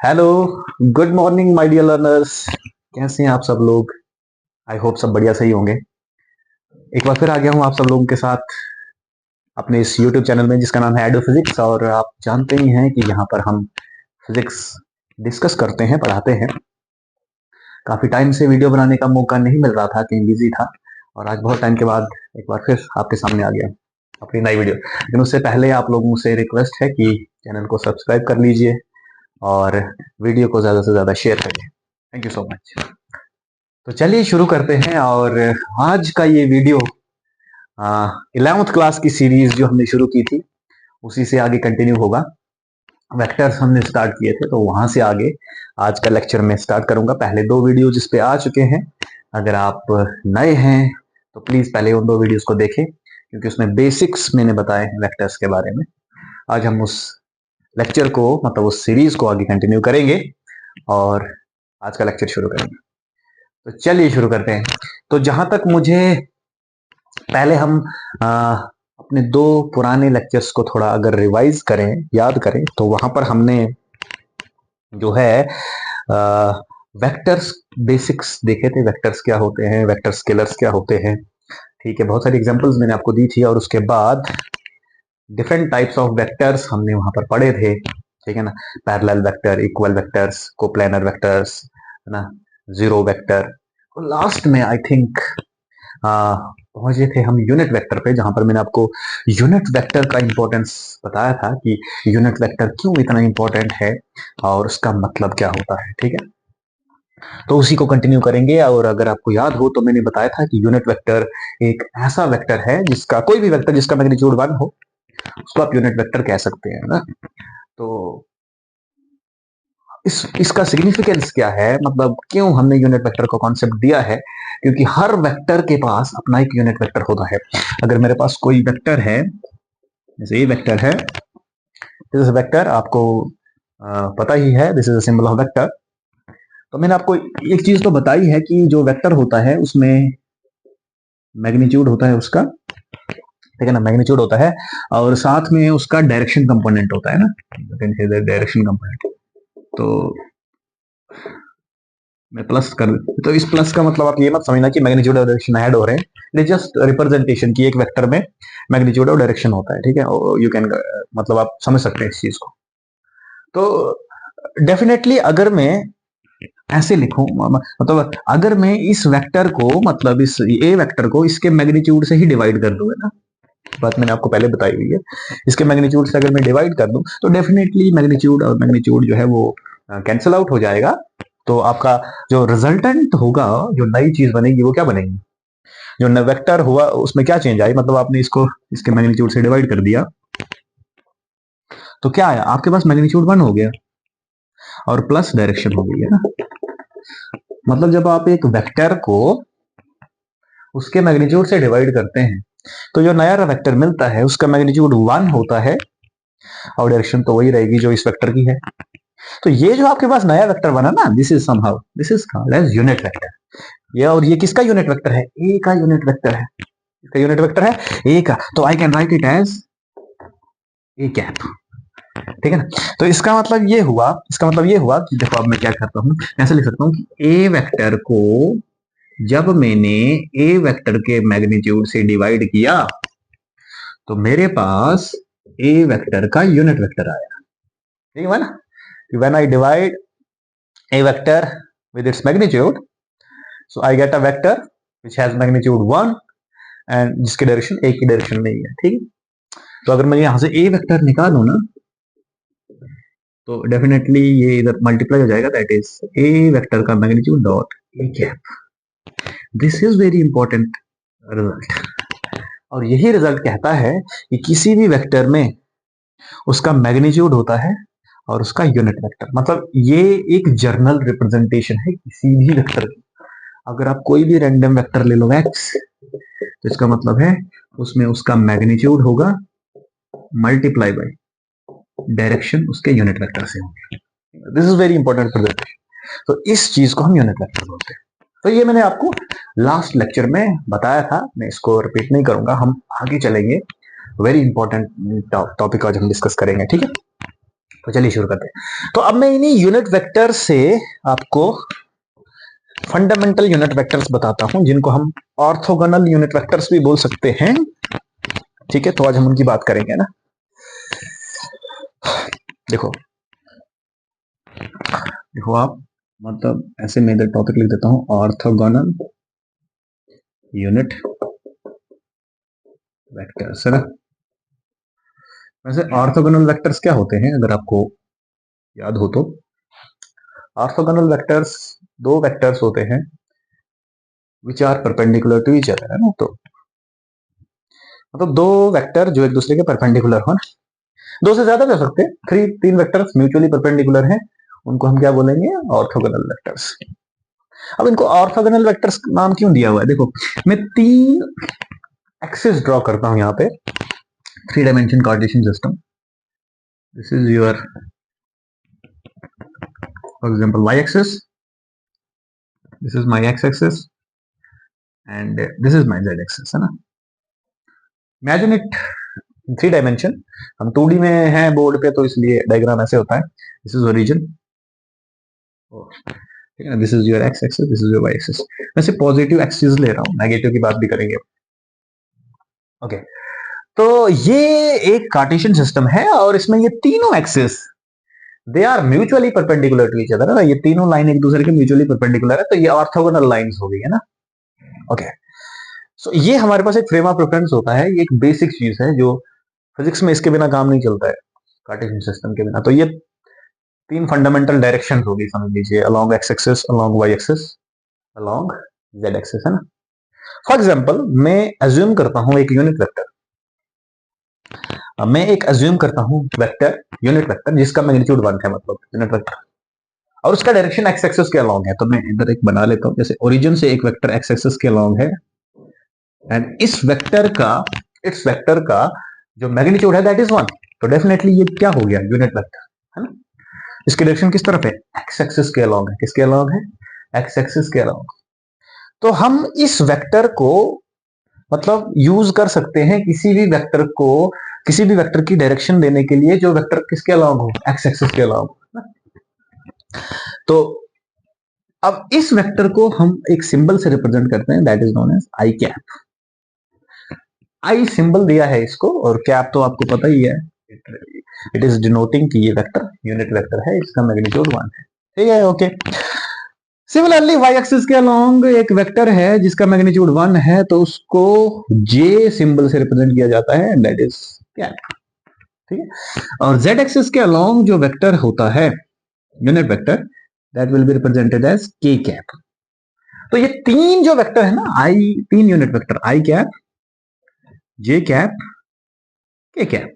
Hello, good morning my dear learners. कैसे हैं आप सब लोग? आई होप सब बढ़िया सही होंगे। एक बार फिर आ गया हूँ आप सब लोगों के साथ अपने इस यूट्यूब चैनल में जिसका नाम है एडो फिजिक्स। और आप जानते ही हैं कि यहाँ पर हम फिजिक्स डिस्कस करते हैं, पढ़ाते हैं। काफी टाइम से वीडियो बनाने का मौका नहीं मिल रहा था, कहीं बिजी था, और आज बहुत टाइम के बाद एक बार फिर आपके सामने आ गया अपनी नई वीडियो। लेकिन उससे पहले आप लोगों से रिक्वेस्ट है कि चैनल को सब्सक्राइब कर लीजिए और वीडियो को ज्यादा से ज्यादा शेयर करिए। Thank you so much. तो चलिए शुरू करते हैं। और आज का ये वीडियो 11th क्लास की सीरीज जो हमने शुरू की थी उसी से आगे कंटिन्यू होगा। वेक्टर्स हमने स्टार्ट किए थे तो वहां से आगे आज का लेक्चर में स्टार्ट करूंगा। पहले दो वीडियो जिस पे आ चुके हैं, अगर आप नए हैं तो प्लीज पहले उन दो वीडियोस को देखें, क्योंकि उसमें बेसिक्स मैंने बताए हैं वेक्टर्स के बारे में। आज हम उस लेक्चर को, मतलब उस सीरीज को आगे कंटिन्यू करेंगे और आज का लेक्चर शुरू करेंगे। तो चलिए शुरू करते हैं। तो जहां तक मुझे, पहले हम अपने दो पुराने लेक्चर्स को थोड़ा अगर रिवाइज करें, याद करें, तो वहां पर हमने जो है वेक्टर्स बेसिक्स देखे थे। वेक्टर्स क्या होते हैं, वेक्टर स्केलर्स क्या होते हैं, ठीक है। बहुत सारी एग्जांपल्स मैंने आपको दी थी। और उसके बाद डिफरेंट टाइप्स ऑफ वेक्टर्स हमने वहां पर पढ़े थे, ठीक है ना। Parallel vector, equal vectors, coplanar vectors, है ना, जीरो वेक्टर। और लास्ट में आई थिंक पहुंचे थे हम यूनिट वेक्टर पे, जहां पर मैंने आपको यूनिट वेक्टर का इंपॉर्टेंस बताया था कि यूनिट वेक्टर क्यों इतना इंपॉर्टेंट है और उसका मतलब क्या होता है, ठीक है। तो उसी को कंटिन्यू करेंगे। और अगर आपको याद हो तो मैंने बताया था कि यूनिट वेक्टर एक ऐसा वेक्टर है जिसका, कोई भी वेक्टर जिसका मैग्नीट्यूड 1 हो उसको आप यूनिट वेक्टर कह सकते हैं ना। तो इसका सिग्निफिकेंस क्या है, मतलब क्यों हमने यूनिट वेक्टर का कॉन्सेप्ट दिया है? क्योंकि हर वेक्टर के पास अपना एक यूनिट वेक्टर होता है। अगर मेरे पास कोई वेक्टर है, जैसे ये वेक्टर है, दिस इज वेक्टर, आपको पता ही है, this is a symbol of vector. तो मैंने आपको एक चीज तो बताई है कि जो वेक्टर होता है उसमें मैग्नीट्यूड होता है उसका, ठीक है ना, मैग्नीट्यूड होता है, और साथ में उसका डायरेक्शन कंपोनेंट होता है ना, डायरेक्शन कंपोनेंट। तो मैं प्लस कर, तो इस प्लस का मतलब आप ये मत समझना कि मैग्नीट्यूड और डायरेक्शन ऐड हो रहे हैं। इट इज जस्ट रिप्रेजेंटेशन की एक वेक्टर में मैग्नीट्यूड और डायरेक्शन होता है, ठीक है। यू कैन, मतलब आप समझ सकते हैं इस चीज को। तो डेफिनेटली अगर मैं ऐसे लिखूं, मतलब अगर मैं इस वेक्टर को, मतलब इस ए वेक्टर को इसके मैग्नीट्यूड से ही डिवाइड कर दूं, है ना, बात मैंने आपको पहले बताई हुई है। इसके मैग्नीट्यूड से अगर मैं डिवाइड कर दूं तो डेफिनेटली मैग्नीट्यूड और मैग्नीट्यूड जो है वो कैंसिल आउट हो जाएगा। तो आपका जो रिजल्टेंट होगा, जो नई चीज बनेगी वो क्या बनेगी? जो वेक्टर हुआ उसमें क्या चेंज आई, मतलब आपने इसको इसके मैग्नीट्यूड से डिवाइड कर दिया तो क्या आया, आपके पास मैग्नीट्यूड 1 हो गया और प्लस डायरेक्शन हो गई, है ना। मतलब जब आप एक वेक्टर को उसके मैग्नीट्यूड से डिवाइड करते हैं तो जो नया वेक्टर मिलता है उसका मैग्नीट्यूड 1 होता है और डायरेक्शन तो वही रहेगी जो इस वेक्टर की है। तो ये जो आपके पास नया वेक्टर बना ना, this is somehow, this is called as unit vector. ये, और ये किसका यूनिट वेक्टर है? ए का यूनिट वेक्टर है। इसका यूनिट वेक्टर है ए का, तो I can write it as A cap, ठीक है ना। तो इसका मतलब ये हुआ, इसका मतलब ये हुआ कि देखो अब मैं क्या करता हूं, ऐसे लिख सकता हूं कि ए वेक्टर को जब मैंने ए वेक्टर के मैग्नीट्यूड से डिवाइड किया तो मेरे पास ए वेक्टर का यूनिट वेक्टर आया, ठीक है ना। When I divide a vector with its magnitude, so I get a vector which has magnitude 1 and जिसकी डायरेक्शन एक ही डायरेक्शन में ही है, ठीक है। तो अगर मैं यहां से a वेक्टर निकालूं ना तो डेफिनेटली ये इधर मल्टीप्लाई हो जाएगा, दैट इज a वेक्टर का magnitude dot a cap. This is very important result. और यही रिजल्ट कहता है कि किसी भी वेक्टर में उसका मैग्नीट्यूड होता है और उसका यूनिट वेक्टर, मतलब ये एक जर्नल रिप्रेजेंटेशन है किसी भी वेक्टर की। अगर आप कोई भी रैंडम वेक्टर ले लो x, तो इसका मतलब है उसमें उसका मैग्नीट्यूड होगा मल्टीप्लाई बाय डायरेक्शन उसके यूनिट वेक्टर से होगी। This is very important representation. तो इस चीज को हम यूनिट वेक्टर बोलते हैं। तो ये मैंने आपको लास्ट लेक्चर में बताया था, मैं इसको रिपीट नहीं करूंगा, हम आगे चलेंगे। वेरी इंपॉर्टेंट टॉपिक आज हम डिस्कस करेंगे, ठीक है। तो चलिए शुरू करते हैं। तो अब मैं इन्हीं यूनिट वेक्टर से आपको फंडामेंटल यूनिट वेक्टर्स बताता हूं, जिनको हम ऑर्थोगोनल यूनिट वेक्टर्स भी बोल सकते हैं। ठीक है, तो आज हम उनकी बात करेंगे ना। देखो देखो आप, मतलब ऐसे मैं इधर टॉपिक लिख देता हूं, ऑर्थोगोनल यूनिट वेक्टर्स, है ना। वैसे ऑर्थोगोनल वेक्टर्स क्या होते हैं, अगर आपको याद हो तो ऑर्थोगोनल वेक्टर्स दो वेक्टर्स होते हैं which are perpendicular to each other, है ना। तो मतलब दो वेक्टर जो एक दूसरे के परपेंडिकुलर हो ना, दो से ज्यादा भी हो सकते हैं, तीन वेक्टर्स म्यूचुअली परपेंडिकुलर हैं, उनको हम क्या बोलेंगे, ऑर्थोगोनल वेक्टर्स। अब इनको ऑर्थोगोनल वेक्टर्स नाम क्यों दिया हुआ है, देखो मैं तीन एक्सिस ड्रॉ करता हूं यहाँ पे, three dimension Cartesian system. This is your for example y axis, this is my x axis and this is my z axis, है ना। इमेजिन इट थ्री डायमेंशन, हम 2D में हैं बोर्ड पे, तो इसलिए डायग्राम ऐसे होता है। दिस इज ओरिजिन, ठीक है ना, this is your x axis, this is your y axis. मैं सिर्फ पॉजिटिव एक्सिस ले रहा हूं, नेगेटिव की बात भी करेंगे। ओके, तो ये एक कार्टेशियन सिस्टम है और इसमें ये तीनों axis they are mutually perpendicular to each other, है ना। ये तीनों लाइन एक दूसरे के म्यूचुअली परपेंडिकुलर है, तो ये ऑर्थोगोनल लाइंस हो गई, है ना। ओके, सो ये हमारे पास एक फ्रेम ऑफ रेफरेंस होता है, ये एक बेसिक चीज है जो फिजिक्स में इसके बिना काम नहीं चलता है, कार्टेशियन सिस्टम के बिना। तो ये तीन फंडामेंटल डायरेक्शन होगी, समझ लीजिए, along X axis, along Y axis, along Z axis, है ना। फॉर एग्जांपल मैं अज्यूम करता हूं एक यूनिट वेक्टर, मैं एक अज्यूम करता हूं वेक्टर, यूनिट वेक्टर जिसका मैग्नीट्यूड 1 है, मतलब यूनिट वेक्टर, और उसका डायरेक्शन एक्स एक्सिस के अलोंग है। तो मैं इधर एक बना लेता हूं, जैसे ओरिजिन से एक वेक्टर एक्स एक्सिस के अलोंग है, एंड इस वेक्टर का जो मैग्नीट्यूड है दैट इज 1। तो डेफिनेटली ये क्या हो गया, यूनिट वेक्टर, है ना। इसकी डायरेक्शन किस तरफ है, एक्स एक्सिस के अलोंग है। किसके अलोंग है, एक्स एक्सिस के अलोंग। तो हम इस वेक्टर को मतलब यूज कर सकते हैं किसी भी वेक्टर को, किसी भी वेक्टर की डायरेक्शन देने के लिए जो वेक्टर किसके अलोंग हो, एक्स एक्सिस के अलोंग। तो अब इस वेक्टर को हम एक सिंबल से रिप्रेजेंट करते हैं, that is known as I cap. I symbol दिया है इसको, और कैप तो आपको पता ही है, इट इज डिनोटिंग कि ये वेक्टर यूनिट वेक्टर है, इसका मैग्नीट्यूड 1 है, ठीक है। ओके, सिमिलरली वाई एक्सिस के अलोंग एक वेक्टर है जिसका मैग्नीट्यूड 1 है, तो उसको जे सिंबल से रिप्रेजेंट किया जाता है, दैट इज कैप, ठीक है। और जेड एक्सिस के अलोंग जो वेक्टर होता है, unit vector, that will be represented as K cap. तो ये तीन जो वेक्टर है ना, आई, तीन unit vector, I cap, J cap, K cap,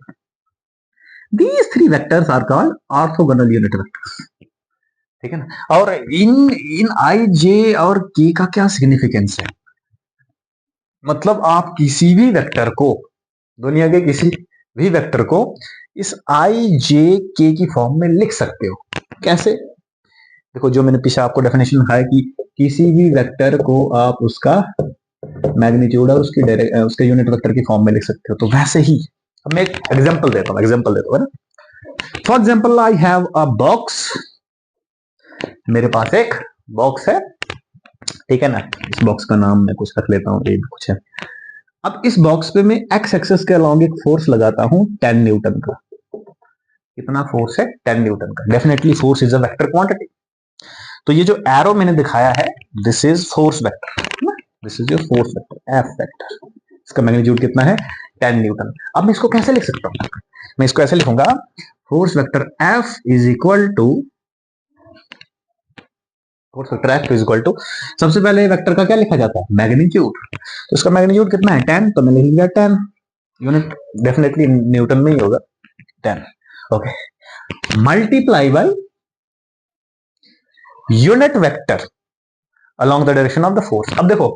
these three vectors are called orthogonal unit vectors, ठीक है ना। और इन इन आई, जे और के का क्या सिग्निफिकेंस है, मतलब आप किसी भी वेक्टर को, दुनिया के किसी भी वेक्टर को इस आई, जे, के की फॉर्म में लिख सकते हो। कैसे, देखो जो मैंने पीछे आपको डेफिनेशन लिखा है कि किसी भी वेक्टर को आप उसका मैग्नीट्यूड और उसके यूनिट वेक्टर की फॉर्म में लिख सकते हो, तो वैसे ही अब मैं एक एग्जांपल देता हूं, है ना। For example I have a box, मेरे पास एक बॉक्स है, ठीक है ना। इस बॉक्स का नाम मैं कुछ रख लेता हूं, ये भी कुछ है। अब इस बॉक्स पे मैं एक्स एक्सिस के अलोंग एक फोर्स लगाता हूं 10 न्यूटन का। कितना फोर्स है, 10 न्यूटन का। Definitely force is a vector quantity. तो ये जो एरो मैंने दिखाया है, this is force vector, this is your force vector, F vector. इसका मैग्नीट्यूड कितना है, 10 न्यूटन। अब मैं इसको कैसे लिख सकता हूं, मैं इसको ऐसे लिखूंगा, force vector F is equal to, force vector F is equal to, सबसे पहले वेक्टर का क्या लिखा जाता है, मैग्नीट्यूड। तो इसका मैग्नीट्यूड कितना है, 10, तो मैंने लिख दिया 10, यूनिट डेफिनेटली न्यूटन में ही होगा, 10। Okay, multiply by unit vector along the direction of the force. अब देखो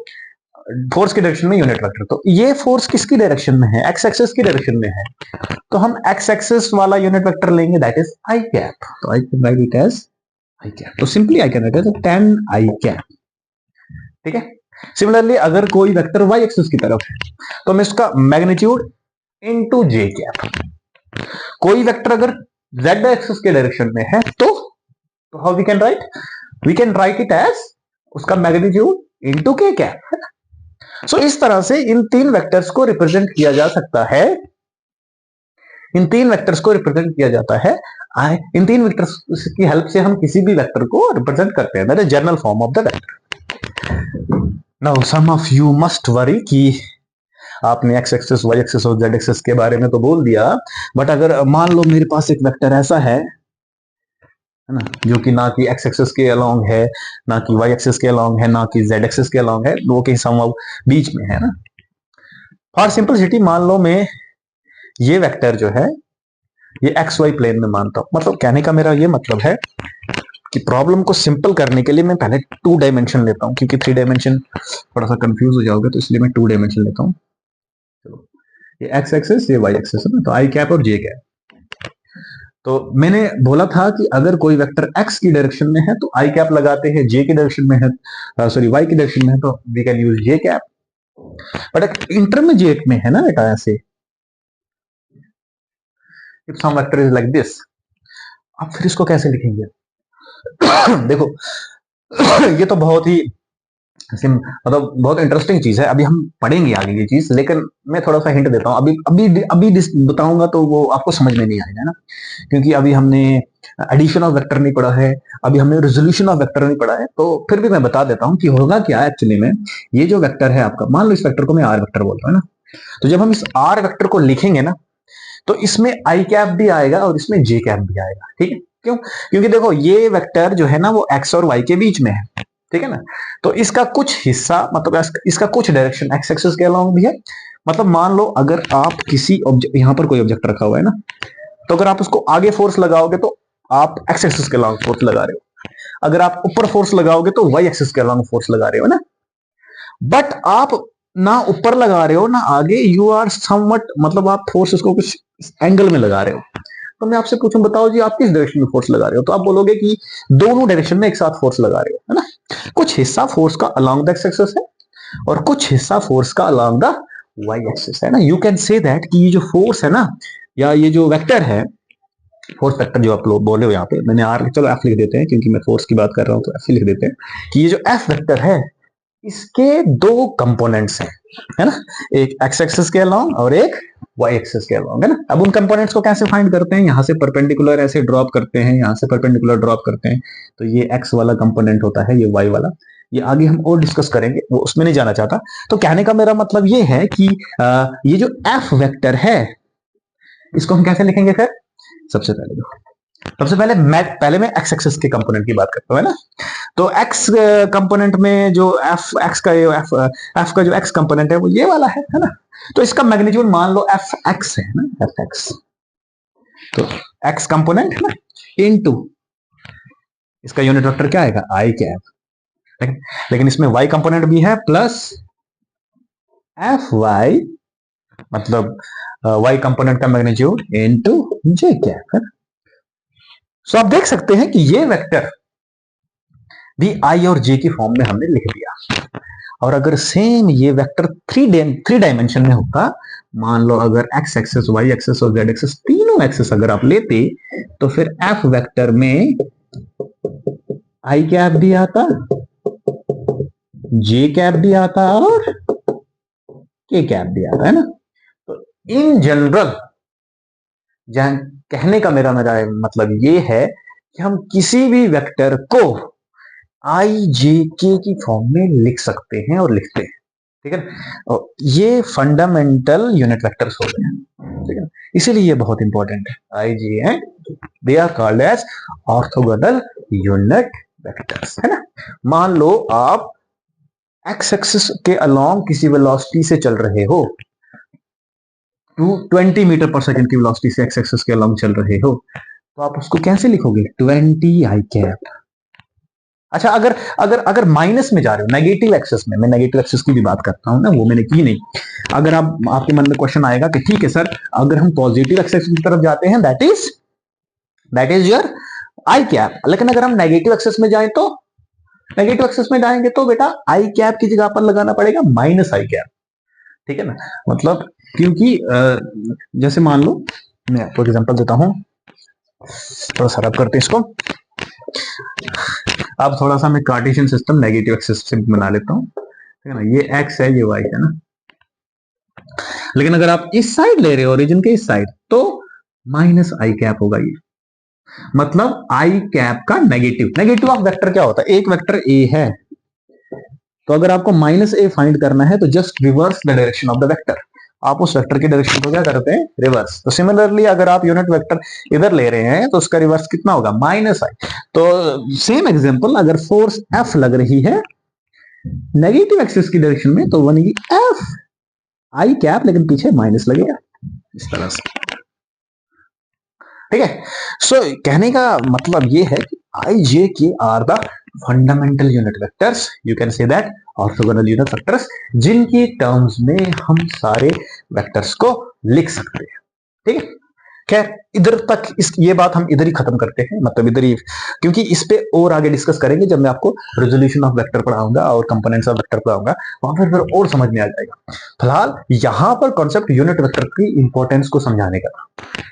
फोर्स की डायरेक्शन में यूनिट वेक्टर, तो ये फोर्स किसकी डायरेक्शन में है, एक्स एक्सिस की डायरेक्शन में है, तो हम एक्स एक्सिस वाला यूनिट वेक्टर लेंगे, दैट इज आई कैप। तो I can write it as I cap, तो simply I can write as 10 I cap, ठीक है। सिमिलरली अगर कोई वेक्टर वाई एक्सिस की तरफ है, तो मैं इसका मैग्नीट्यूड इनटू जे कैप। कोई वेक्टर अगर जेड एक्सिस के डायरेक्शन में है तो how we can write it as उसका magnitude into K cap. So इस तरह से इन तीन वेक्टर्स को रिप्रेजेंट किया जा सकता है, इन तीन वेक्टर्स को रिप्रेजेंट किया जाता है। इन तीन वेक्टर्स की हेल्प से हम किसी भी वेक्टर को रिप्रेजेंट करते हैं, that is general form of the vector. Now some of you must worry कि आपने एक्स एक्सिस वाई एक्सिस और जेड एक्सिस के बारे में तो बोल दिया, बट अगर मान लो मेरे पास एक वेक्टर ऐसा है ना, जो कि ना कि एक्स एक्सिस के अलोंग है, ना कि वाई एक्सिस के अलोंग है, ना कि जेड एक्सिस के अलोंग है, वो कहीं समहाउ बीच में है ना। फॉर सिंपलिसिटी मान लो मैं ये वेक्टर जो है ये एक्स वाई प्लेन में मानता हूं। मतलब कहने का मेरा ये मतलब है कि प्रॉब्लम को सिंपल करने के लिए मैं पहले 2 डायमेंशन लेता हूं, क्योंकि 3 डायमेंशन थोड़ा सा कंफ्यूज हो जाओगे, तो इसलिए मैं 2 डायमेंशन लेता हूं। चलो, ये एक्स एक्सिस, ये वाई एक्सिस है ना, तो आई कैप और जे कैप। तो मैंने बोला था कि अगर कोई वेक्टर एक्स की डायरेक्शन में है तो आई कैप लगाते हैं, जे की डायरेक्शन में है, सॉरी वाई की डायरेक्शन में है तो we can use J cap. But intermediate में है ना बेटा, ऐसे if some vector is like this, आप फिर इसको कैसे लिखेंगे? देखो ये तो बहुत ही मतलब बहुत इंटरेस्टिंग चीज है, अभी हम पढ़ेंगे आगे ये चीज, लेकिन मैं थोड़ा सा हिंट देता हूं। अभी अभी अभी बताऊंगा तो वो आपको समझ में नहीं आएगा ना, क्योंकि अभी हमने एडिशन ऑफ वेक्टर नहीं पढ़ा है, अभी हमने रेजोल्यूशन ऑफ वेक्टर नहीं पढ़ा है। तो फिर भी मैं बता देता हूं कि होगा क्या एक्चुअली में। ये जो वेक्टर है आपका, मान लो इस वेक्टर को मैं आर वेक्टर बोलता हूं ना, तो जब हम इस आर वेक्टर को लिखेंगे ना, तो इसमें आई कैप भी आएगा और इसमें जे कैप भी आएगा। ठीक है, क्यों? क्योंकि देखो ये वेक्टर जो है ना वो एक्स और वाई के बीच में है, ठीक है ना। तो इसका कुछ हिस्सा मतलब इसका कुछ डायरेक्शन एक्स एक्सिस के अलोंग भी है। मतलब मान लो अगर आप किसी ऑब्जेक्ट, यहां पर कोई ऑब्जेक्ट रखा हुआ है ना, तो अगर आप उसको आगे फोर्स लगाओगे तो आप एक्स एक्सिस के अलोंग फोर्स लगा रहे हो, अगर आप ऊपर फोर्स लगाओगे तो वाई एक्सिस के अलोंग फोर्स लगा रहे हो ना। बट आप ना ऊपर लगा रहे हो ना आगे, यू आर समवट, मतलब आप फोर्स उसको कुछ एंगल में लगा रहे हो। तो मैं आपसे पूछूं, बताओ जी आप किस डायरेक्शन में फोर्स लगा रहे हो? तो आप बोलोगे कि दोनों डायरेक्शन में एक साथ फोर्स लगा रहे हो, है ना। कुछ हिस्सा फोर्स का अलोंग द एक्स एक्सिस है और कुछ हिस्सा फोर्स का अलोंग द वाई एक्सिस है ना। यू कैन से दैट कि ये जो फोर्स है ना, या ये जो वेक्टर है, फोर्स वेक्टर जो आप लोग बोले हो यहाँ पे, मैंने आर, चलो एफ लिख देते हैं क्योंकि मैं फोर्स की बात कर रहा हूं, तो एफ लिख देते हैं कि ये जो एफ वेक्टर है इसके 2 कंपोनेंट्स हैं, है ना, एक एक्स एक्सिस के अलोंग और एक वाई एक्सिस के अलोंग, है ना। अब उन कंपोनेंट्स को कैसे फाइंड करते हैं? यहां से परपेंडिकुलर ऐसे ड्रॉप करते हैं, यहां से परपेंडिकुलर ड्रॉप करते हैं, तो ये एक्स वाला कंपोनेंट होता है, ये वाई वाला। ये आगे हम और डिस्कस करेंगे, वो उसमें नहीं जाना चाहता। तो कहने का मेरा मतलब ये है कि ये जो एफ वेक्टर है इसको हम कैसे लिखेंगे फिर? सबसे पहले मैं एक्स एक्सिस के कंपोनेंट की बात करता हूं, है ना। तो एक्स कंपोनेंट में जो एफ एक्स का एफ का जो एक्स कंपोनेंट है वो ये वाला है ना। तो इसका मैग्नीट्यूड मान लो एफ एक्स है ना, एफ एक्स। तो एक्स कंपोनेंट है ना इनटू इसका यूनिट वेक्टर क्या आएगा? आई कैप। लेकिन इसमें वाई कंपोनेंट भी है प्लस एफ वाई, मतलब वाई कंपोनेंट का मैग्नीट्यूड इनटू जे कैप है। सो आप देख सकते हैं कि ये वेक्टर भी आई और जे की फॉर्म में हमने लिख दिया। और अगर सेम ये वेक्टर थ्री डायमेंशन में होता, मान लो अगर एक्स एक्सेस वाई एक्सेस और जेड एक्सेस तीनों एक्सेस अगर आप लेते, तो फिर एफ वेक्टर में आई कैप भी आता, जे कैप भी आता और के कैप भी आता, है ना। तो इन जनरल कहने का मेरा मतलब ये है कि हम किसी भी वेक्टर को आई जे के की फॉर्म में लिख सकते हैं और लिखते हैं, ठीक है ना। और ये फंडामेंटल यूनिट वेक्टर्स हो गए, ठीक है ना, इसीलिए ये बहुत इंपॉर्टेंट है। I J and they are called as orthogonal unit vectors, है ना। मान लो आप एक्स एक्सिस के अलोंग किसी वेलोसिटी से चल रहे हो, 20 मीटर पर सेकंड की वेलोसिटी से एक्स एक्सिस के अलोंग चल रहे हो, तो आप उसको कैसे लिखोगे? 20 आई कैप। अच्छा, अगर अगर अगर माइनस में जा रहे हो, नेगेटिव एक्सेस में, मैं नेगेटिव एक्सेस की भी बात करता हूं ना, वो मैंने की नहीं। अगर आपके मन में क्वेश्चन आएगा कि ठीक है सर, अगर हम पॉजिटिव एक्सेस की तरफ जाते हैं that is your I cap, लेकिन अगर हम नेगेटिव एक्सेस में जाएं तो, नेगेटिव एक्सेस में जाएंगे तो बेटा आई कैप की जगह पर लगाना पड़ेगा माइनस आई कैप, ठीक है ना। मतलब क्योंकि जैसे मान लो मैं आपको एग्जांपल देता हूं, थोड़ा सा रब करते हैं इसको। अब थोड़ा सा मैं कार्टेशियन सिस्टम नेगेटिव एक्सिस से बना लेता हूं, ठीक है ना। ये एक्स है, ये वाई है ना। लेकिन अगर आप इस साइड ले रहे हो, ओरिजिन के इस साइड, तो माइनस आई कैप होगा ये। मतलब आई कैप का नेगेटिव। नेगेटिव ऑफ वेक्टर क्या होता है? एक वेक्टर ए है, तो अगर आपको माइनस ए फाइंड करना है तो just reverse the direction of the vector. आप उस वेक्टर की डायरेक्शन को क्या करते हैं? रिवर्स। तो सिमिलरली अगर आप यूनिट वेक्टर इधर ले रहे हैं तो उसका रिवर्स कितना होगा? माइनस आई। तो सेम एग्जांपल, अगर फोर्स एफ लग रही है नेगेटिव एक्सिस की डायरेक्शन में तो बनेगी एफ आई कैप, लेकिन पीछे माइनस लगेगा इस तरह से, ठीक है। सो कहने का मतलब ये है कि I J K are the fundamental unit vectors, you can say that orthogonal unit vectors, जिनकी टर्म्स में हम सारे वेक्टर्स को लिख सकते हैं, ठीक है। खैर इधर तक ये बात हम इधर ही खत्म करते हैं, मतलब इधर ही, क्योंकि इस पे और आगे डिस्कस करेंगे जब मैं आपको रेजोल्यूशन ऑफ वेक्टर पढ़ाऊंगा और कंपोनेंट्स ऑफ वेक्टर पढ़ाऊंगा, वहां पर फिर और समझ में आ जाएगा। फिलहाल यहां पर कॉन्सेप्ट यूनिट वेक्टर की इंपॉर्टेंस को समझाने का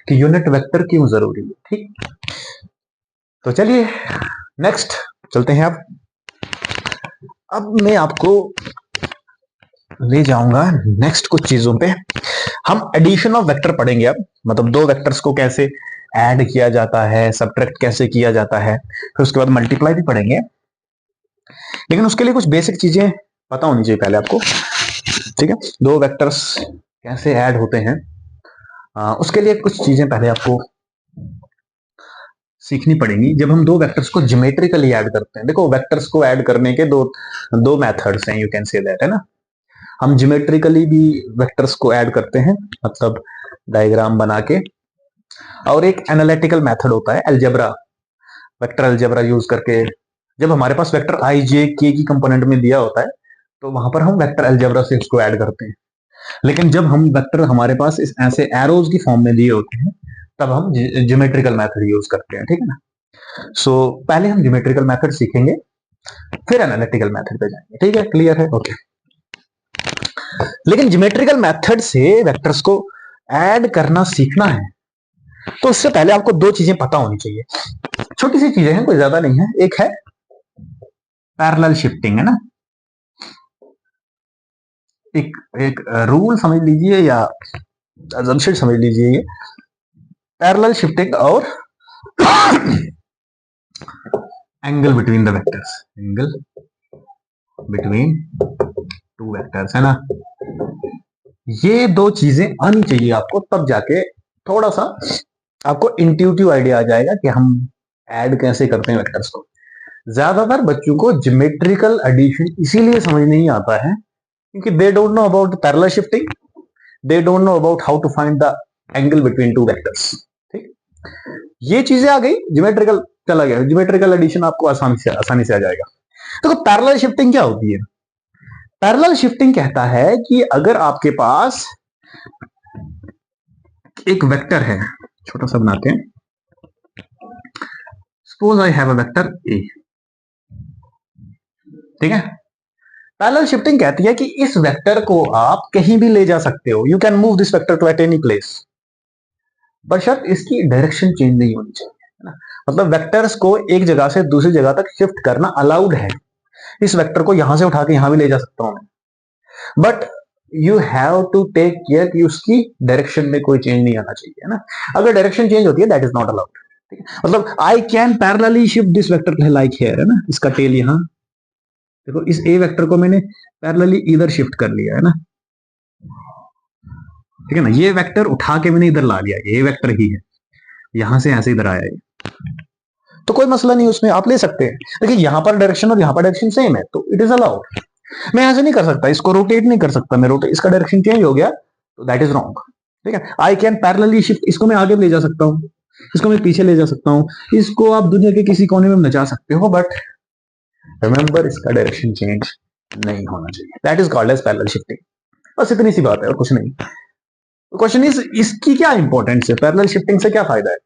कि यूनिट वेक्टर क्यों जरूरी है, ठीक। तो चलिए नेक्स्ट चलते हैं। अब मैं आपको ले जाऊंगा नेक्स्ट कुछ चीजों पे। हम एडिशन ऑफ वेक्टर पढ़ेंगे अब, मतलब दो वेक्टर्स को कैसे ऐड किया जाता है, सबट्रैक्ट कैसे किया जाता है, फिर उसके बाद मल्टीप्लाई भी पढ़ेंगे। लेकिन उसके लिए कुछ बेसिक चीजें पता होनी चाहिए पहले आपको, ठीक है। दो वेक्टर्स कैसे ऐड होते हैं, उसके लिए कुछ चीजें पहले आपको सीखनी पड़ेंगी। जब हम दो वेक्टर्स को ज्योमेट्रिकली ऐड करते हैं, देखो वेक्टर्स को ऐड करने के दो मेथड्स हैं, यू कैन से दैट, है ना। हम ज्योमेट्रिकली भी वेक्टर्स को ऐड करते हैं, मतलब डायग्राम बना के, और एक एनालिटिकल मेथड होता है अलजेब्रा, वेक्टर अलजेब्रा यूज करके। जब हमारे पास वेक्टर आई जे के की कंपोनेंट में दिया होता है तो वहां पर हम वेक्टर अलजेब्रा से इसको ऐड करते हैं। लेकिन जब हम वेक्टर हमारे पास इस ऐसे एरोज की फॉर्म में दिए होते हैं तब हम ज्योमेट्रिकल मेथड यूज करते हैं, ठीक है ना। सो पहले हम ज्योमेट्रिकल मेथड सीखेंगे, फिर एनालिटिकल मेथड पे जाएंगे, ठीक है। क्लियर है? ओके। लेकिन ज्योमेट्रिकल मेथड से वेक्टर्स को ऐड करना सीखना है तो उससे पहले आपको दो चीजें पता होनी चाहिए। छोटी सी चीजें हैं, कोई ज्यादा नहीं है। एक है पैरेलल शिफ्टिंग, है ना। एक रूल समझ लीजिए या अजम्पशन समझ लीजिए, ये पैरेलल शिफ्टिंग और angle between the vectors, angle between two vectors, है ना। ये दो चीजें आनी चाहिए आपको, तब जाके थोड़ा सा आपको इंट्यूटिव आइडिया आ जाएगा कि हम ऐड कैसे करते हैं वेक्टर्स को। ज्यादातर बच्चों को ज्योमेट्रिकल एडिशन इसीलिए समझ नहीं आता है क्योंकि they don't know about parallel shifting, they don't know about how to find the angle between two vectors, ठीक। ये चीजें आ गई, ज्योमेट्रिकल चला गया, ज्योमेट्रिकल एडिशन आपको आसानी से आ जाएगा। तो पैरेलल शिफ्टिंग क्या होती है? पैरेलल शिफ्टिंग कहता है कि अगर आपके पास एक वेक्टर है, छोटा सा बनाते हैं, suppose I have a vector A, ठीक है। पैरेलल शिफ्टिंग कहती है कि इस वेक्टर को आप कहीं भी ले जा सकते हो, you can move this vector to at any place, बशर्त इसकी डायरेक्शन चेंज नहीं होनी चाहिए, है ना। मतलब वेक्टर्स को एक जगह से दूसरी जगह तक शिफ्ट करना अलाउड है। इस वेक्टर को यहां से उठा के यहां भी ले जा सकता हूं मैं, but you have to take care कि उसकी डायरेक्शन में कोई चेंज नहीं आना चाहिए, है ना। अगर डायरेक्शन चेंज होती है दैट इज नॉट अलाउड, ठीक है। मतलब I can parallelly shift this vector like here, है ना, इसका टेल यहां देखो, इस ए वेक्टर को मैंने पैरेलली इधर शिफ्ट कर लिया, है ना, ठीक है ना। ये वेक्टर उठा के मैंने इधर ला लिया, ये वेक्टर ही है, यहां से ऐसे इधर आया है, तो कोई मसला नहीं, उसमें आप ले सकते हैं। देखिए यहां पर डायरेक्शन और यहां पर डायरेक्शन सेम है तो इट इज अलाउड। मैं ऐसे नहीं कर सकता, इसको रोटेट नहीं कर सकता मैं, रोटेट इसका डायरेक्शन चेंज हो गया तो दैट इज रॉन्ग, ठीक है। आई कैन पैरेलली शिफ्ट, इसको मैं आगे ले जा सकता हूं, इसको मैं पीछे ले जा सकता हूं, इसको आप दुनिया के किसी कोने में नचा सकते हो, बट रिमेंबर इसका डायरेक्शन चेंज नहीं होना चाहिए, that is called as parallel shifting. बस इतनी सी बात है और कुछ नहीं। क्वेश्चन इज इसकी क्या इंपॉर्टेंस है, पैरेलल शिफ्टिंग से क्या फायदा है?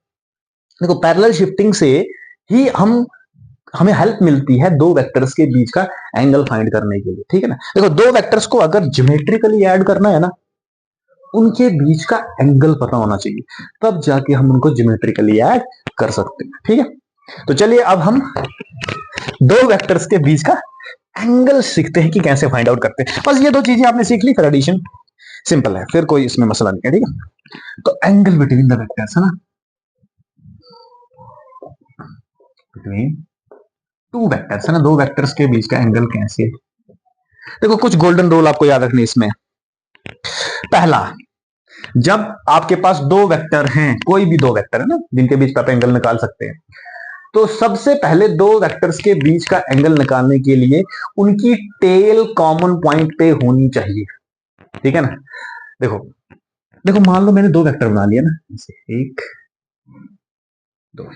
देखो पैरेलल शिफ्टिंग से ही हमें हेल्प मिलती है दो वेक्टर्स के बीच का एंगल फाइंड करने के लिए, ठीक है ना। देखो दो वेक्टर्स को अगर ज्योमेट्रिकली ऐड करना है ना, उनके बीच का एंगल पता होना चाहिए, तब जाके हम उनको ज्योमेट्रिकली ऐड कर सकते हैं, ठीक है। तो चलिए अब हम दो वेक्टर्स के बीच का एंगल सीखते हैं कि कैसे फाइंड आउट करते हैं। बस ये दो चीजें आपने सीख ली, फिर एडिशन सिंपल है, फिर कोई इसमें मसला नहीं है, ठीक है। तो एंगल बिटवीन द वेक्टर्स है ना, बिटवीन टू वेक्टर्स है ना, दो वेक्टर्स के बीच का एंगल कैसे। देखो कुछ गोल्डन रूल आपको याद रखने इसमें। पहला, जब आपके पास दो वेक्टर हैं, कोई भी दो वेक्टर है ना जिनके बीच आप एंगल निकाल सकते हैं, तो सबसे पहले दो वेक्टर्स के बीच का एंगल निकालने के लिए उनकी टेल कॉमन पॉइंट पे होनी चाहिए, ठीक है ना। देखो देखो मान लो मैंने दो वेक्टर बना लिया ना, एक दो,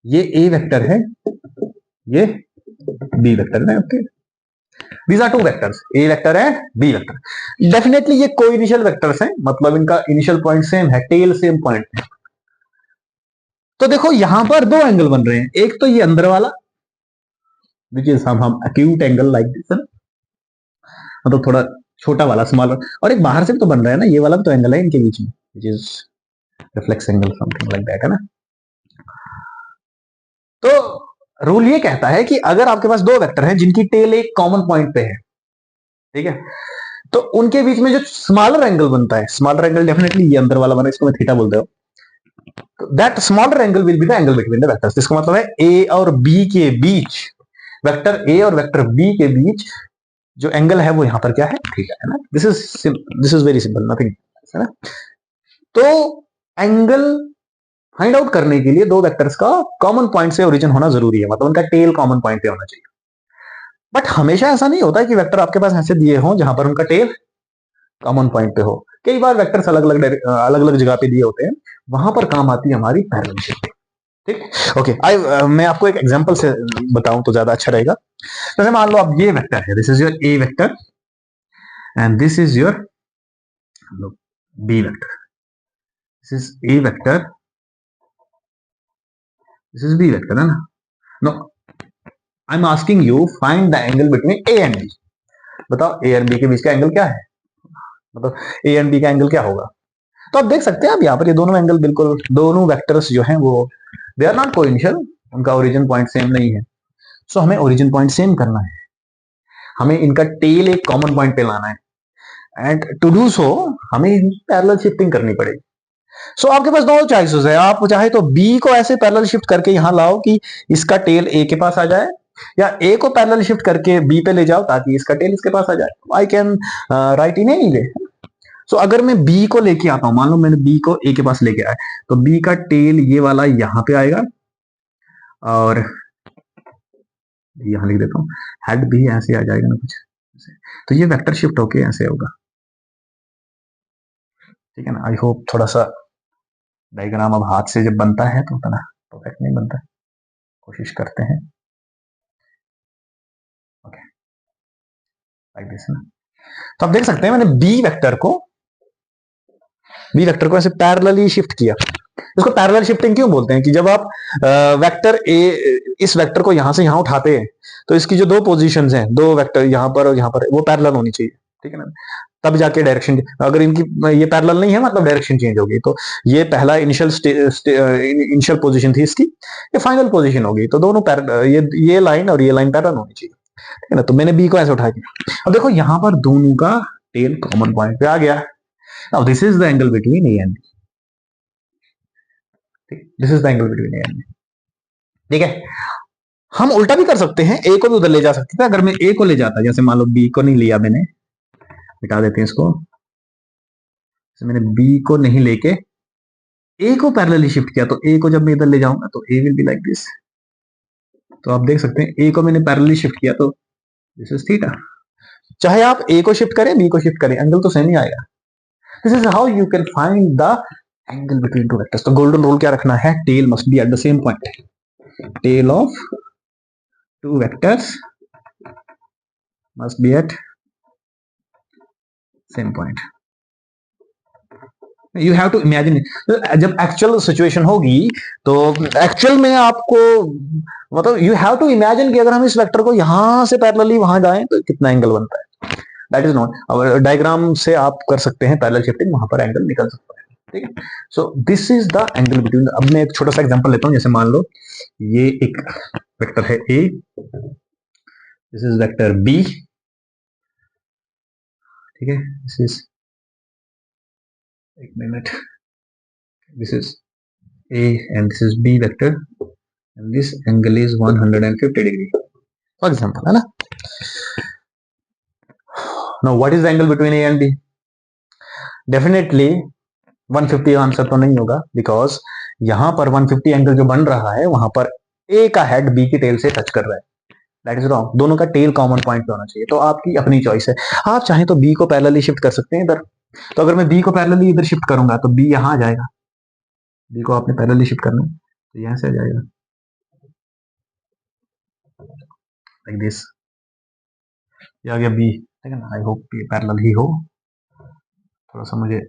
ये ए वेक्टर है, ये बी वेक्टर है, okay. These are two vectors, A vector है, B वेक्टर। डेफिनेटली ये को इनिशियल वेक्टर्स हैं, मतलब इनका इनिशियल पॉइंट सेम है, टेल सेम पॉइंट है। तो देखो यहां पर दो एंगल बन रहे हैं, एक तो ये अंदर वाला विच इज हम एक्यूट एंगल लाइक दिस, मतलब थोड़ा छोटा वाला स्मॉलर, और एक बाहर से भी तो बन रहा है ना, ये वाला भी तो एंगल है इनके बीच में, which is reflex angle something like that, है ना। तो रूल ये कहता है कि अगर आपके पास दो वेक्टर हैं जिनकी टेल एक कॉमन पॉइंट पे है, ठीक है, तो उनके बीच में जो स्मॉलर एंगल बनता है, स्मॉलर एंगल डेफिनेटली ये अंदर वाला बना, इसको मैं थीटा बोलते हो, तो that smaller angle will be the angle between the vectors. इसका मतलब है ए और बी के बीच, वेक्टर ए और वेक्टर बी के बीच जो एंगल है वो यहां पर क्या है, थीटा है ना। This is very simple, nothing, है ना। तो एंगल फाइंड आउट करने के लिए दो वेक्टर्स का कॉमन पॉइंट से ओरिजिन होना जरूरी है, मतलब उनका टेल कॉमन पॉइंट पे होना चाहिए। बट हमेशा ऐसा नहीं होता कि वेक्टर आपके पास ऐसे दिए हों जहां पर उनका टेल कॉमन पॉइंट पे हो। कई बार वेक्टर्स अलग अलग जगह पे दिए होते हैं, वहां पर काम आती है हमारी पैरेलल शिफ्टिंग, ठीक। ओके, मैं आपको एक एग्जांपल से बताऊं तो ज्यादा अच्छा रहेगा। जैसे मान लो अब ये वेक्टर है, this is your A vector and this is your B vector, this is A vector, this is B vector, है ना। No, I am asking you find the angle between A and B. बताओ A and B के बीच का angle क्या है, मतलब ए and B का एंगल क्या होगा। तो आप देख सकते हैं अब यहाँ पर ये दोनों एंगल बिल्कुल, दोनों वेक्टर्स जो हैं वो दे आर नॉट कोइनिशियल, उनका ओरिजिन पॉइंट सेम नहीं है। सो हमें ओरिजिन पॉइंट सेम करना है, हमें इनका टेल एक कॉमन पॉइंट पे लाना है, एंड टू डू सो हमें पैरेलल शिफ्टिंग करनी पड़ेगी। सो आपके पास दो चॉइसेस है, आप चाहे तो बी को ऐसे पैरेलल शिफ्ट करके यहां लाओ कि इसका टेल ए के पास आ जाए, या ए को पैरेलल शिफ्ट करके बी पे ले जाओ ताकि इसका टेल इसके पास आ जाए। I can write in any way. So अगर मैं बी को लेके आता हूं, मान लो मैंने बी को ए के पास लेके आया, तो बी का टेल ये वाला यहां पे आएगा, और यहां लिख देता हूं, हेड भी ऐसे आ जाएगा ना कुछ, तो ये वेक्टर शिफ्ट होके ऐसे होगा, ठीक है ना। आई होप थोड़ा सा डायग्राम अब हाथ से जब बनता है तो उतना परफेक्ट नहीं बनता, कोशिश करते हैं। ओके, लाइक दिस ना। तो आप देख सकते हैं मैंने बी वेक्टर को ऐसे पैरेलली शिफ्ट किया। इसको पैरेलल शिफ्टिंग क्यों बोलते हैं कि जब आप वेक्टर ए, इस वेक्टर को यहां से यहां उठाते हैं तो इसकी जो दो पोजीशंस हैं, दो वेक्टर यहां पर और यहां पर, वो पैरेलल होनी चाहिए, ठीक है ना। तब जाके डायरेक्शन, अगर इनकी ये पैरेलल नहीं है मतलब डायरेक्शन चेंज होगी। तो ये पहला इनिशियल पोजीशन थी इसकी, ये फाइनल पोजीशन होगी, तो दोनों ये लाइन और ये लाइन पैरेलल होनी चाहिए, ठीक है ना। तो मैंने बी को ऐसे उठा दिया। अब देखो यहां पर दोनों का टेल कॉमन पॉइंट पे आ गया। Now this is the angle between A and B, this is the angle between A and B, ठीक है। हम उल्टा भी कर सकते हैं, ए को भी उधर ले जा सकते थे। अगर मैं ए को ले जाता, जैसे मान लो बी को नहीं लिया मैंने, मिटा देते हैं इसको, मैंने बी को नहीं लेके ए को पैरेलली शिफ्ट किया, तो ए को जब मैं इधर ले जाऊंगा तो ए विल बी लाइक दिस। तो आप देख सकते हैं ए को मैंने पैरेलली शिफ्ट किया तो दिस इज थीटा। चाहे आप ए को शिफ्ट करें बी को शिफ्ट करें, एंगल तो सेम ही आएगा। This is how you can find the angle between two vectors. तो गोल्डन रूल क्या रखना है, tail must be at the same point, tail of two vectors must be at same point. You have to imagine, जब actual situation होगी तो actual में आपको, मतलब यू हैव टू इमेजिन कि अगर हम इस वेक्टर को यहां से पैरेलली वहां जाएं तो कितना एंगल बनता है। दैट इज नॉट, डायग्राम से आप कर सकते हैं पैरेलल शिफ्टिंग, वहां पर एंगल निकल सकता है। ठीक है। So this is the angle between. अब मैं एक छोटा सा एग्जांपल लेता हूं, जैसे मान लो ये एक वेक्टर है A, this is vector B, ठीक है, दिस इज, एक minute, this is A and this is B vector and this angle is 150 degree for example, है ना। Now what is the angle between A and B? Definitely 150 answer तो नहीं होगा, because यहां पर 150 एंगल जो बन रहा है वहां पर ए का हेड बी की टेल से टच कर रहा है, दैट इज रॉन्ग। दोनों का टेल कॉमन पॉइंट पे होना चाहिए, तो आपकी अपनी चॉइस है। आप चाहें तो बी को पैरेलली शिफ्ट कर सकते हैं इधर, तो अगर मैं बी को पैरेलली इधर शिफ्ट करूंगा तो बी यहां आ जाएगा, बी को आपने पैरेलली शिफ्ट करना है तो यहां से आ जाएगा लाइक दिस, ये आ गया बी, ठीक है ना। आई होप ये पैरेलल ही हो, थोड़ा सा मुझे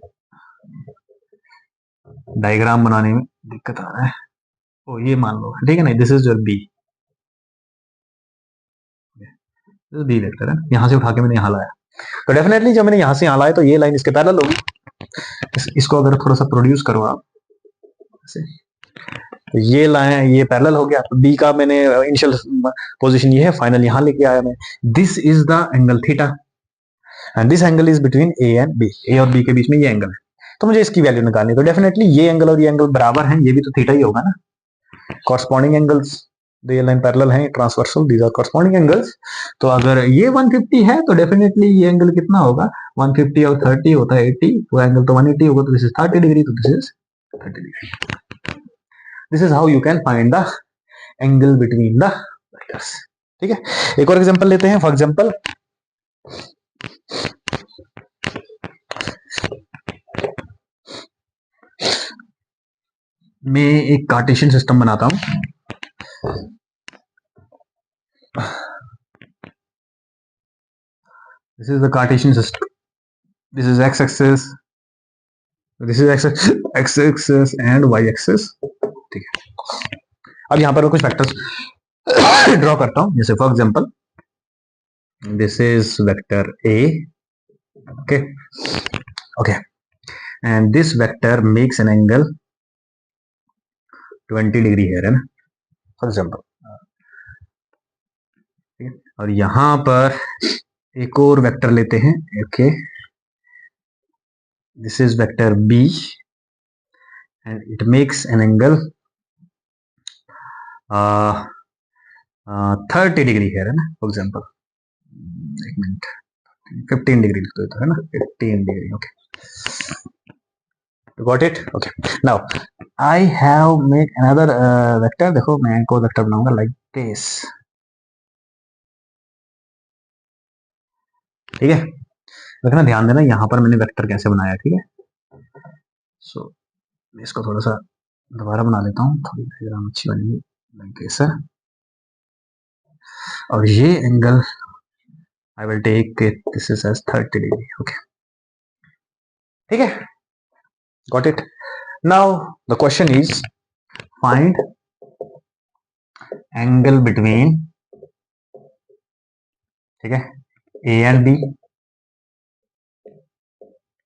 डायग्राम बनाने में दिक्कत आ रहा है। ओ ये मान लो, ठीक है ना, this is your B, B vector है, यहां से उठा के मैंने यहां लाया, तो डेफिनेटली जब मैंने यहां से यहां लाया तो ये लाइन इसके पैरेलल होगी। इसको अगर थोड़ा सा प्रोड्यूस करो आप ऐसे, तो ये लाइन ये पैरेलल हो गया, तो बी का मैंने इनिशियल पोजीशन ये है, फाइनल यहां लेके आया मैं। This is the angle theta and this angle is between A and B, A और बी के बीच में ये एंगल है, तो मुझे इसकी वैल्यू निकालनी है। तो डेफिनेटली ये एंगल और ये एंगल बराबर हैं, ये भी तो थीटा ही होगा ना, कॉरस्पॉन्डिंग एंगल्स, ये लाइन पैरेलल है, transversal, these are corresponding angles. तो अगर ये 150 है तो डेफिनेटली ये एंगल कितना होगा, 150 और 30 होता है 80, तो एंगल तो 180 होगा, तो दिस इज 30 डिग्री, तो this is 30 degree. This is how you can find the angle between the vectors, ठीक है। एक और एग्जांपल लेते हैं, फॉर एग्जांपल मैं एक कार्टेशियन सिस्टम बनाता हूं, this is the Cartesian system, this is x-axis, this is x-axis and y-axis, ठीक है। अब यहां पर मैं कुछ वेक्टर्स ड्रॉ करता हूं, जैसे for example this is vector a, okay okay, and this vector makes an angle 20 degree है ना, फॉर एग्जांपल, और यहां पर एक और वेक्टर लेते हैं, okay, this is vector b and it makes an angle 30 degree है ना, फॉर एग्जांपल, एक मिनट, 15 डिग्री लिख देता है ना, 15 degree, okay, got it, okay. Now I have make another vector, देखो मैं एक और वेक्टर बनाऊंगा लाइक दिस, ठीक है। देखना, ध्यान देना यहां पर मैंने वेक्टर कैसे बनाया, ठीक है। सो मैं इसको थोड़ा सा दोबारा बना लेता हूँ, थोड़ी डायग्राम अच्छी बनेगी लाइक दिस, और ये angle I will take it, this is as 30 degree, okay, ठीक है, got it. Now the question is find angle between, ठीक है, A and B,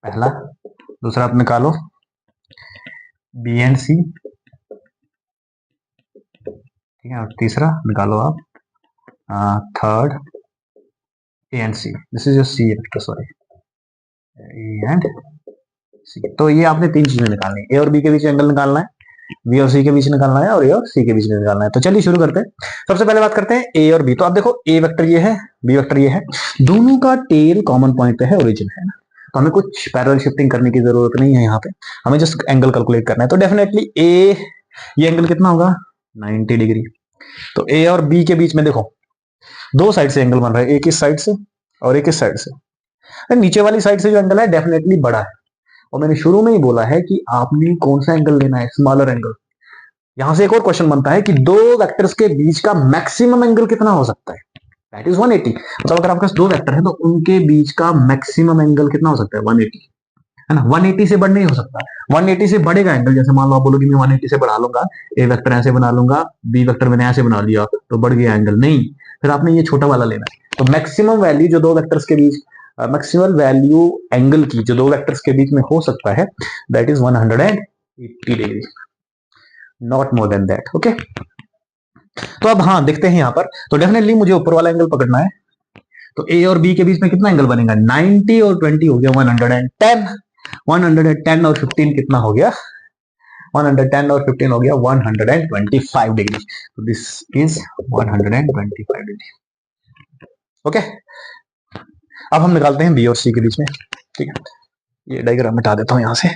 पहला, दूसरा आप निकालो B and C, ठीक है, और तीसरा निकालो आप third A and C, this is your C vector, sorry, A and C। तो ये आपने तीन चीजें निकालनी है, A और B के बीच एंगल निकालना है, बी और सी के बीच निकालना है, और ए और सी के बीच निकालना है। तो चलिए शुरू करते हैं। सबसे पहले बात करते हैं ए और बी। तो आप देखो, ए वेक्टर ये है, बी वेक्टर ये है, दोनों का टेल कॉमन पॉइंट पे है, ओरिजिन है ना, तो हमें कुछ पैरेलल शिफ्टिंग करने की जरूरत नहीं है यहाँ पे, हमें जस्ट एंगल कैलकुलेट करना है। तो डेफिनेटली ए, ये एंगल कितना होगा, 90 डिग्री। तो ए और बी के बीच में देखो दो साइड से एंगल बन रहा है, एक इस साइड से और एक इस साइड से। नीचे वाली साइड से जो एंगल है डेफिनेटली बड़ा है, और मैंने शुरू में ही बोला है कि आपने कौन सा एंगल लेना है, स्मॉलर एंगल। यहां से एक और क्वेश्चन बनता है कि दो वेक्टर्स के बीच का मैक्सिमम एंगल कितना हो सकता है, दैट इज 180। मतलब अगर आपके पास दो वेक्टर है तो उनके बीच का मैक्सिमम एंगल कितना हो सकता है, 180, है ना। 180 से बढ़ नहीं हो सकता, 180 से बढ़ेगा एंगल, जैसे मान लो आप बोलोगे मैं 180 से बढ़ा लूंगा, ए वेक्टर ऐसे बना लूंगा, बी वेक्टर मैंने ऐसे बना लिया तो बढ़ गया एंगल, नहीं, फिर आपने ये छोटा वाला लेना है। तो मैक्सिमम वैल्यू जो दो वेक्टर्स के बीच मैक्सिमल वैल्यू एंगल की जो दो वेक्टर्स के बीच में हो सकता है that is 180 degree, not more than that. Okay, तो अब हाँ देखते हैं यहां पर, तो डेफिनेटली मुझे ऊपर वाला एंगल पकड़ना है। तो ए और बी के बीच में कितना एंगल बनेगा, 90 और 20 हो गया 110, 110 और 15 कितना हो गया, 110 और 15 हो गया 125 डिग्री। तो दिस इज 125 डिग्री। ओके, अब हम निकालते हैं बी और सी के बीच में। ठीक है, ये डायग्राम मिटा देता हूं यहां से।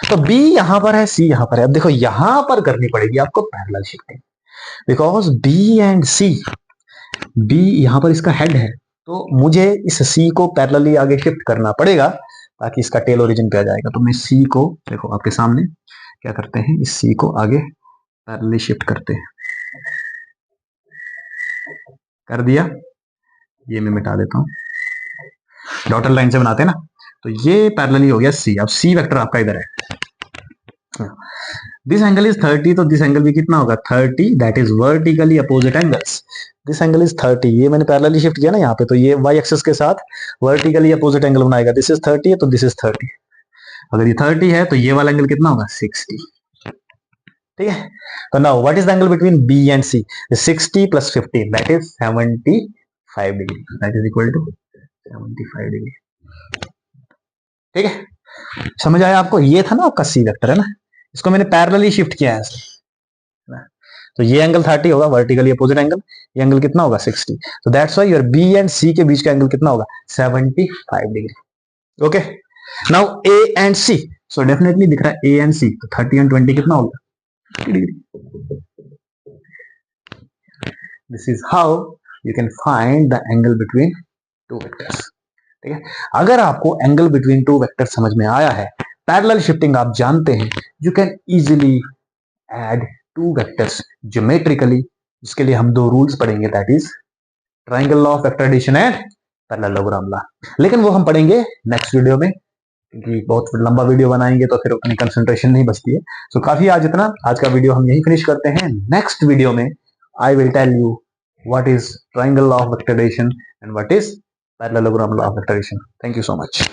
तो बी यहां पर है, सी यहां पर है। अब देखो यहां पर करनी पड़ेगी आपको parallel shifting, because B and C, B यहां पर इसका हेड है, तो मुझे इस सी को पैरेलली आगे शिफ्ट करना पड़ेगा ताकि इसका टेल ओरिजिन पे आ जाएगा। तो मैं सी को देखो आपके सामने क्या करते हैं, इस सी को आगे पैरेलली शिफ्ट करते हैं, कर दिया, ये मैं मिटा देता हूं, डॉटेड लाइन से बनाते हैं ना। तो ये पैरेलली हो गया सी। अब सी वेक्टर आपका इधर है, दिस एंगल इज 30, तो दिस एंगल भी कितना होगा 30, that is vertically opposite angles. This angle is 30, ये मैंने पैरेलली शिफ्ट किया ना यहाँ पे, तो ये वाई एक्सिस के साथ वर्टिकली अपोजिट एंगल बनाएगा। दिस इज 30 है तो दिस इज 30, अगर ये 30 है तो ये वाला एंगल कितना होगा 60। ठीक है, तो now what is the angle between B and C, 60 plus 15 that is 75 degree, that is equal to 75 degree. ठीक है, समझ आया आपको, ये था ना आपका सी वेक्टर है ना, इसको मैंने पैरेलली शिफ्ट किया है ना? तो ये एंगल 30 होगा वर्टिकली अपोजिट एंगल, ये एंगल कितना होगा 60, तो that's why your B and C के बीच का एंगल कितना होगा 75 degree. Okay, now A and C, so definitely दिख रहा है ए एंड सी, तो 30 एंड 20 कितना होगा 30 degree. This is how you can find the angle between two vectors. ठीक है, अगर आपको एंगल बिटवीन टू वेक्टर समझ में आया है, पैरेलल शिफ्टिंग आप जानते हैं, you can easily add two vectors geometrically, जिसके लिए हम दो रूल्स पढ़ेंगे, that is triangle law of vector addition and parallelogram law. लेकिन वो हम पढ़ेंगे नेक्स्ट वीडियो में, क्योंकि बहुत लंबा वीडियो बनाएंगे तो फिर उतनी कंसंट्रेशन नहीं बचती है। सो काफी आज इतना, आज का वीडियो हम यही फिनिश करते हैं। नेक्स्ट वीडियो में I will tell you what is triangle law of vector addition and what is parallelogram law of vector addition. Thank you so much.